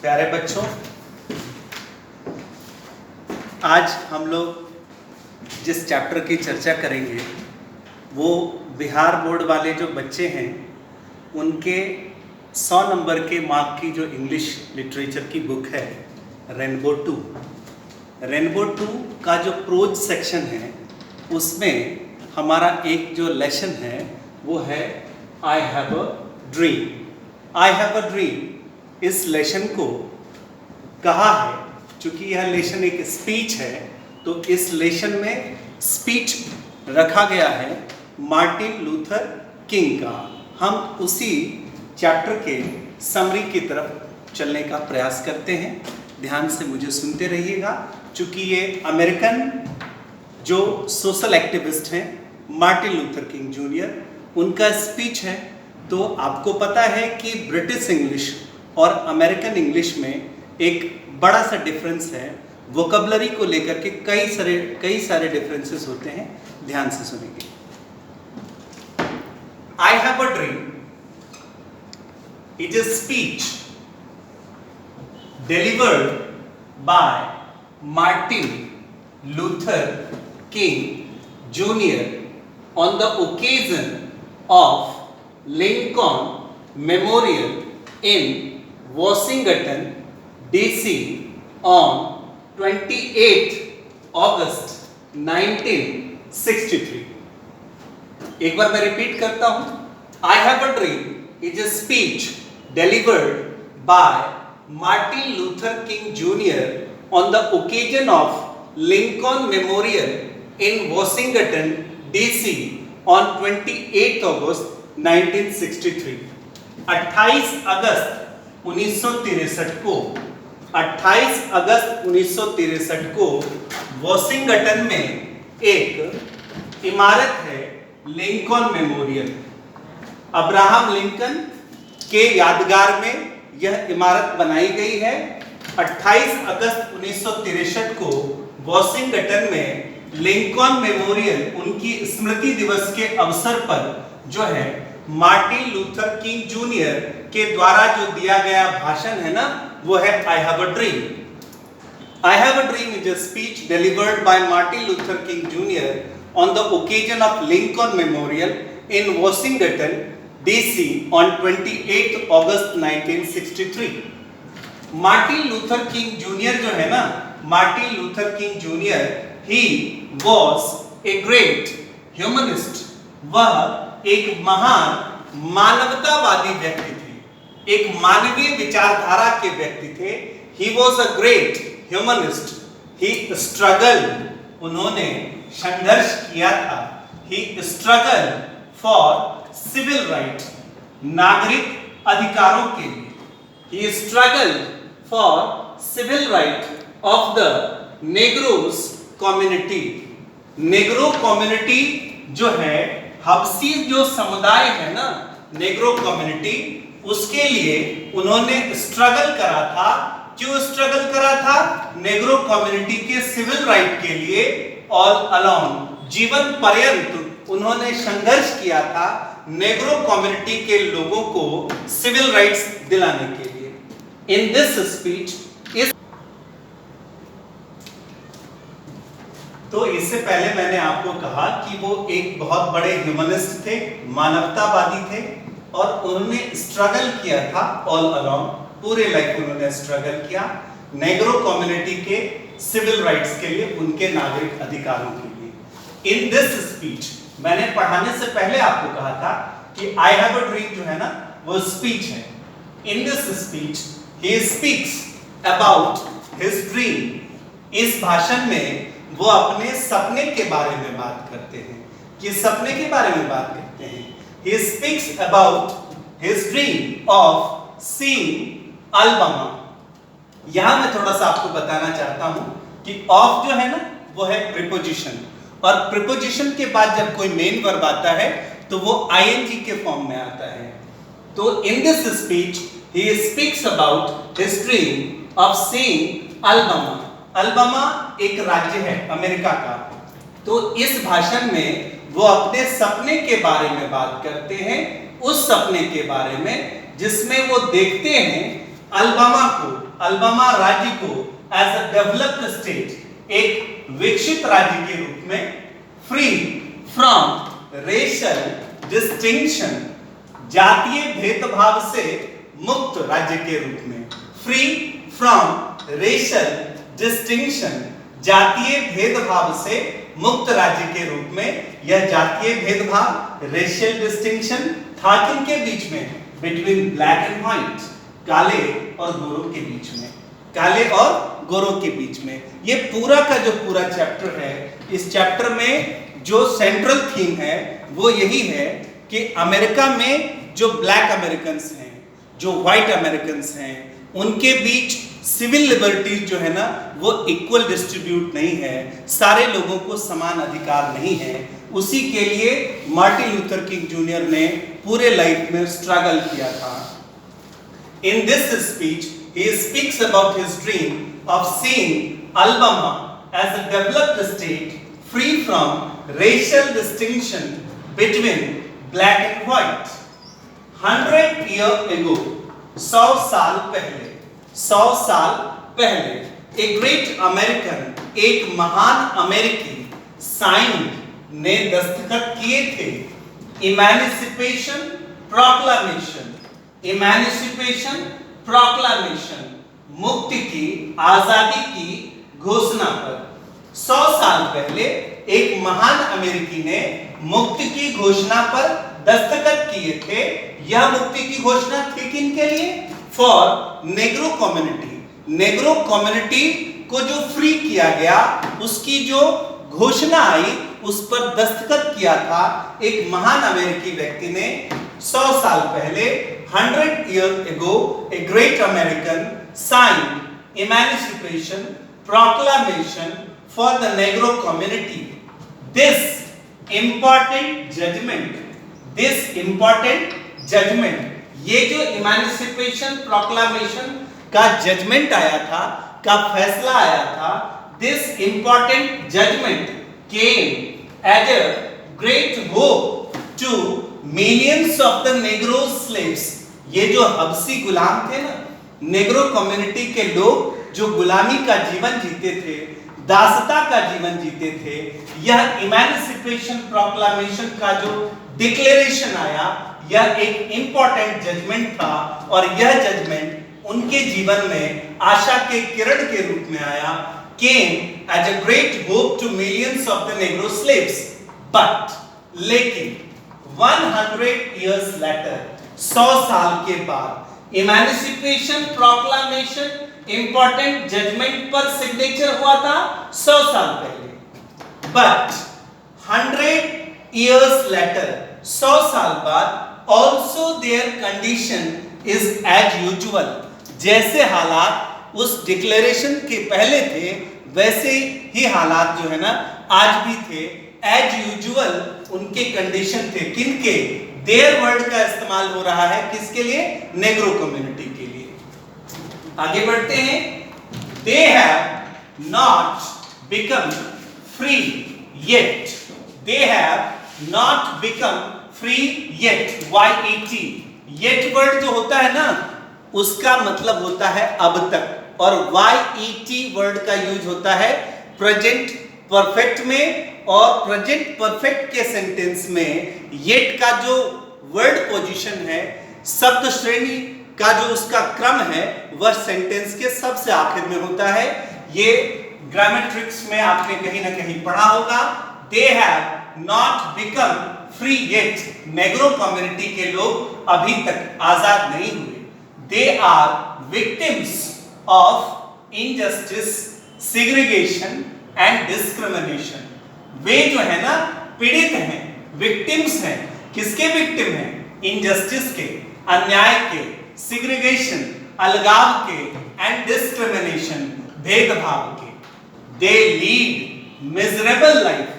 प्यारे बच्चों, आज हम लोग जिस चैप्टर की चर्चा करेंगे वो बिहार बोर्ड वाले जो बच्चे हैं उनके 100 नंबर के मार्क की जो इंग्लिश लिटरेचर की बुक है रेनबो 2 का जो प्रोज सेक्शन है उसमें हमारा एक जो लेसन है वो है आई हैव अ ड्रीम। इस लेसन को कहा है, चूंकि यह लेसन एक स्पीच है तो इस लेसन में स्पीच रखा गया है मार्टिन लूथर किंग का। हम उसी चैप्टर के समरी की तरफ चलने का प्रयास करते हैं। ध्यान से मुझे सुनते रहिएगा, चूंकि ये अमेरिकन जो सोशल एक्टिविस्ट हैं मार्टिन लूथर किंग जूनियर, उनका स्पीच है। तो आपको पता है कि ब्रिटिश इंग्लिश और अमेरिकन इंग्लिश में एक बड़ा सा डिफरेंस है। वोकैबुलरी को लेकर के कई सारे डिफरेंसेस होते हैं। ध्यान से सुनेंगे। I have a dream is a speech delivered by Martin Luther king junior on the occasion of Lincoln memorial in Washington DC on 28th August 1963। एक बार मैं रिपीट करता हूं। I have a dream is a speech delivered by Martin Luther King Jr. on the occasion of Lincoln Memorial in Washington DC on 28th August 1963। 28 अगस्त 1963 को Washington में एक इमारत है Lincoln memorial. Abraham Lincoln के यादगार में यह इमारत बनाई गई है। 28 अगस्त 1963 को वॉशिंगटन में लिंकन मेमोरियल, उनकी स्मृति दिवस के अवसर पर जो है मार्टिन लूथर किंग जूनियर के द्वारा जो दिया गया भाषण है ना, वो है I have a dream. I have a dream is a speech delivered by Martin Luther king junior on the occasion of Lincoln memorial in Washington DC on 28 August 1963। Martin Luther king junior जो है ना, Martin Luther king junior, he was a great humanist. वह एक महान मानवतावादी व्यक्ति थे, एक मानवीय विचारधारा के व्यक्ति थे। He was a great humanist. He struggled, उन्होंने संघर्ष किया था। He struggled for civil rights, नागरिक अधिकारों के लिए। He struggled for civil rights of the Negroes community. Negro community जो है, हबसी जो समुदाय है ना, नेग्रो कम्युनिटी, उसके लिए उन्होंने स्ट्रगल करा था। क्यों स्ट्रगल करा था? नेग्रो कम्युनिटी के सिविल राइट के लिए ऑल अलोंग, जीवन पर्यंत उन्होंने संघर्ष किया था नेग्रो कम्युनिटी के लोगों को सिविल राइट्स दिलाने के लिए। इन दिस स्पीच, तो इससे पहले मैंने आपको कहा कि वो एक बहुत बड़े ह्यूमनिस्ट थे, मानवतावादी थे, और उन्होंने स्ट्रगल किया था ऑल अलोंग, पूरे लाइफ उन्होंने स्ट्रगल किया नेग्रो कम्युनिटी के सिविल राइट्स के लिए, उनके नागरिक अधिकारों के लिए। इन दिस स्पीच, मैंने पढ़ाने से पहले आपको कहा था कि आई हैव अ ड्रीम जो है ना, वो स्पीच है। In this speech he speaks about his dream. इस भाषण में वो अपने सपने के बारे में बात करते हैं। किस सपने के बारे में बात करते हैं? He speaks about his dream of seeing Alabama। यहां मैं थोड़ा सा आपको बताना चाहता हूं कि of जो है ना, वो है प्रीपोजिशन, और प्रीपोजिशन के बाद जब कोई मेन वर्ब आता है तो वो ing के फॉर्म में आता है। तो in this speech he speaks about his dream of seeing Alabama। Alabama एक राज्य है अमेरिका का। तो इस भाषण में वो अपने सपने के बारे में बात करते हैं, उस सपने के बारे में जिसमें वो देखते हैं अल्बामा राज्य को एज अ डेवलप्ड स्टेट, एक विकसित राज्य के रूप में, फ्री फ्रॉम रेशियल डिस्टिंक्शन, जातीय भेदभाव से मुक्त राज्य के रूप में, फ्री फ्रॉम रेशियल डिस्टिंक्शन, जातीय भेदभाव से मुक्त राज्य के रूप में। यह जातीय भेदभाव, रेशियल डिस्टिंक्शन था किनके बीच में? बिटवीन ब्लैक एंड व्हाइट, काले और गोरों के बीच में, काले और गोरों के बीच में। ये पूरा का जो पूरा चैप्टर है, इस चैप्टर में जो सेंट्रल थीम है वो यही है कि अमेरिका में जो ब्लैक अमेरिकन्स हैं, जो व्हाइट अमेरिकन्स हैं, उनके बीच सिविल लिबर्टीज जो है ना वो इक्वल डिस्ट्रीब्यूट नहीं है, सारे लोगों को समान अधिकार नहीं है। उसी के लिए मार्टिन लूथर किंग जूनियर ने पूरे लाइफ में स्ट्रगल किया था। In this speech, he speaks about his dream of seeing Alabama as a developed state free from racial distinction between black and white. 100 years ago, 100 साल पहले, 100 साल पहले, a great American, एक महान अमेरिकी साइन ने दस्तखत किए थे इमेंसिपेशन प्रोक्लामेशन, इमेंसिपेशन प्रोक्लामेशन, मुक्ति की, आजादी की घोषणा पर। 100 साल पहले एक महान अमेरिकी ने मुक्ति की घोषणा पर दस्तखत किए थे। यह मुक्ति की घोषणा थी किनके लिए? For Negro community. Negro community को जो फ्री किया गया, उसकी जो घोषणा आई, उस पर दस्तखत किया था एक महान अमेरिकी व्यक्ति ने 100 साल पहले। 100 years ago, a great American signed Emancipation Proclamation for the Negro community. This important judgment, ये जो Emancipation Proclamation का जजमेंट आया था, का फैसला आया था, this important judgment came as a great hope to millions of the Negro slaves. ये जो हबसी गुलाम थे ना, नेग्रो कम्युनिटी के लोग जो गुलामी का जीवन जीते थे, दासता का जीवन जीते थे, यह इमेंसिपेशन प्रोक्लामेशन का जो डिक्लेरेशन आया, यह एक इंपॉर्टेंट जजमेंट था और यह जजमेंट उनके जीवन में आशा के किरण के रूप में आया। Came as a great hope to millions of the Negro slaves, but लेकिन 100 years later, 100 साल के बाद, इमेंसिपेशन प्रोक्लामेशन इंपॉर्टेंट जजमेंट पर सिग्नेचर हुआ था 100 साल पहले, but 100 years later, 100 साल बाद, also their condition is as usual. जैसे हालात उस डिक्लेरेशन के पहले थे, वैसे ही हालात जो है ना आज भी थे। एज यूजुअल उनके कंडीशन थे, किनके? देयर वर्ड का इस्तेमाल हो रहा है किसके लिए? नेग्रो कम्युनिटी के लिए। आगे बढ़ते हैं। They have not become free yet, they have not become free yet, YET, yet word जो होता है ना उसका मतलब होता है अब तक, और YET वर्ड का यूज होता है प्रेजेंट परफेक्ट में, और प्रेजेंट परफेक्ट के सेंटेंस में येट का जो वर्ड पोजीशन है, शब्द श्रेणी का जो उसका क्रम है, वह सेंटेंस के सबसे आखिर में होता है। ये ग्रामेट्रिक्स में आपने कहीं ना कहीं पढ़ा होगा। They have not become free yet, Negro community के लोग अभी तक आजाद नहीं हुए। They are victims of injustice, segregation and discrimination. वे जो है ना पीड़ित हैं, victims हैं। किसके victim हैं? Injustice के, अन्याय के, segregation, अलगाव के, and discrimination, भेदभाव के। They lead miserable life.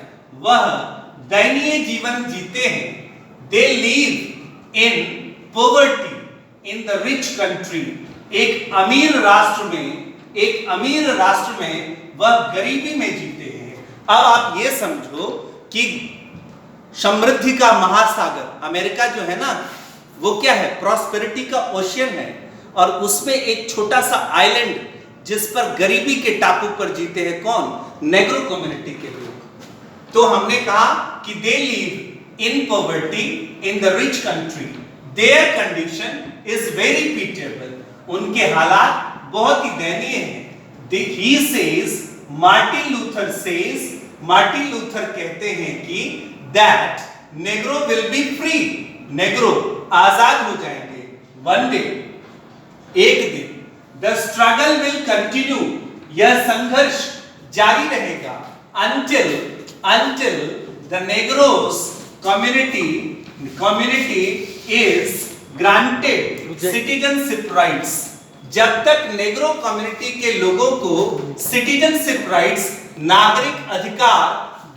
वह दयनीय जीवन जीते हैं। They live in poverty. In the rich country, एक अमीर राष्ट्र में वह गरीबी में जीते हैं। अब आप ये समझो कि समृद्धि का महासागर अमेरिका जो है ना, वो क्या है? प्रॉस्पेरिटी का ओशियन है। और उसमें एक छोटा सा आइलैंड जिस पर गरीबी के टापू पर जीते हैं कौन? नेग्रो कम्युनिटी के लोग। तो हमने कहा कि they live in poverty in the rich country, their condition is very pitiable, उनके हालात बहुत ही दयनीय हैं। He says, Martin Luther says, Martin Luther कहते हैं कि that negro will be free, negro आजाद हो जाएंगे। वन डे, एक दिन, द स्ट्रगल विल कंटिन्यू, यह संघर्ष जारी रहेगा until the Negroes community is granted citizenship rights, जब तक नेग्रो कम्युनिटी के लोगों को सिटीजनशिप राइट्स, नागरिक अधिकार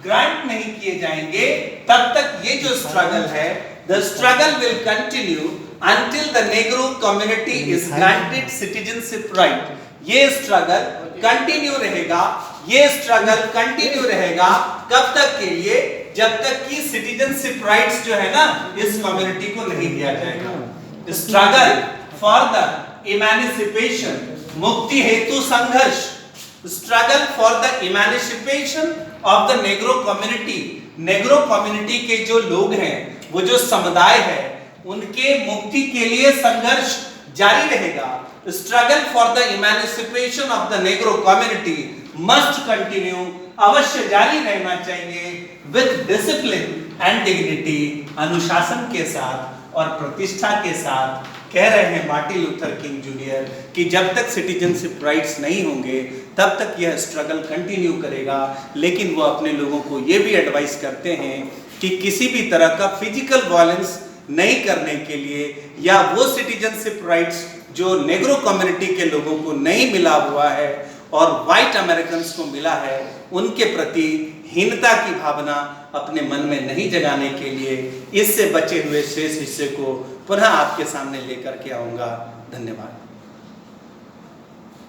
ग्रांट नहीं किए जाएंगे, तब तक ये जो स्ट्रगल है, the struggle will continue until the Negro community is granted citizenship right. ये स्ट्रगल कंटिन्यू रहेगा, ये स्ट्रगल कंटिन्यू रहेगा कब तक के लिए? जब तक कि सिटीजनशिप राइट्स जो है ना इस कम्युनिटी को नहीं दिया जाएगा। स्ट्रगल फॉर द इमेंसिपेशन, मुक्ति हेतु संघर्ष, struggle for the emancipation of the Negro community, Negro community के जो लोग हैं, वो जो समुदाय है, उनके मुक्ति के लिए संघर्ष जारी रहेगा। Struggle for the emancipation of the Negro community must continue, अवश्य जारी रहना चाहिए विद डिसिप्लिन एंड डिग्निटी, अनुशासन के साथ और प्रतिष्ठा के साथ। कह रहे हैं मार्टिन लूथर किंग जूनियर कि जब तक सिटीजनशिप राइट्स नहीं होंगे तब तक यह स्ट्रगल कंटिन्यू करेगा। लेकिन वो अपने लोगों को ये भी एडवाइस करते हैं कि किसी भी तरह का फिजिकल वायलेंस नहीं करने के लिए, या वो सिटीजनशिप राइट्स जो नेग्रो कम्युनिटी के लोगों को नहीं मिला हुआ है और वाइट अमेरिकन्स को मिला है, उनके प्रति हीनता की भावना अपने मन में नहीं जगाने के लिए इससे बचे हुए शेष हिस्से को पुनः आपके सामने लेकर के आऊँगा। धन्यवाद।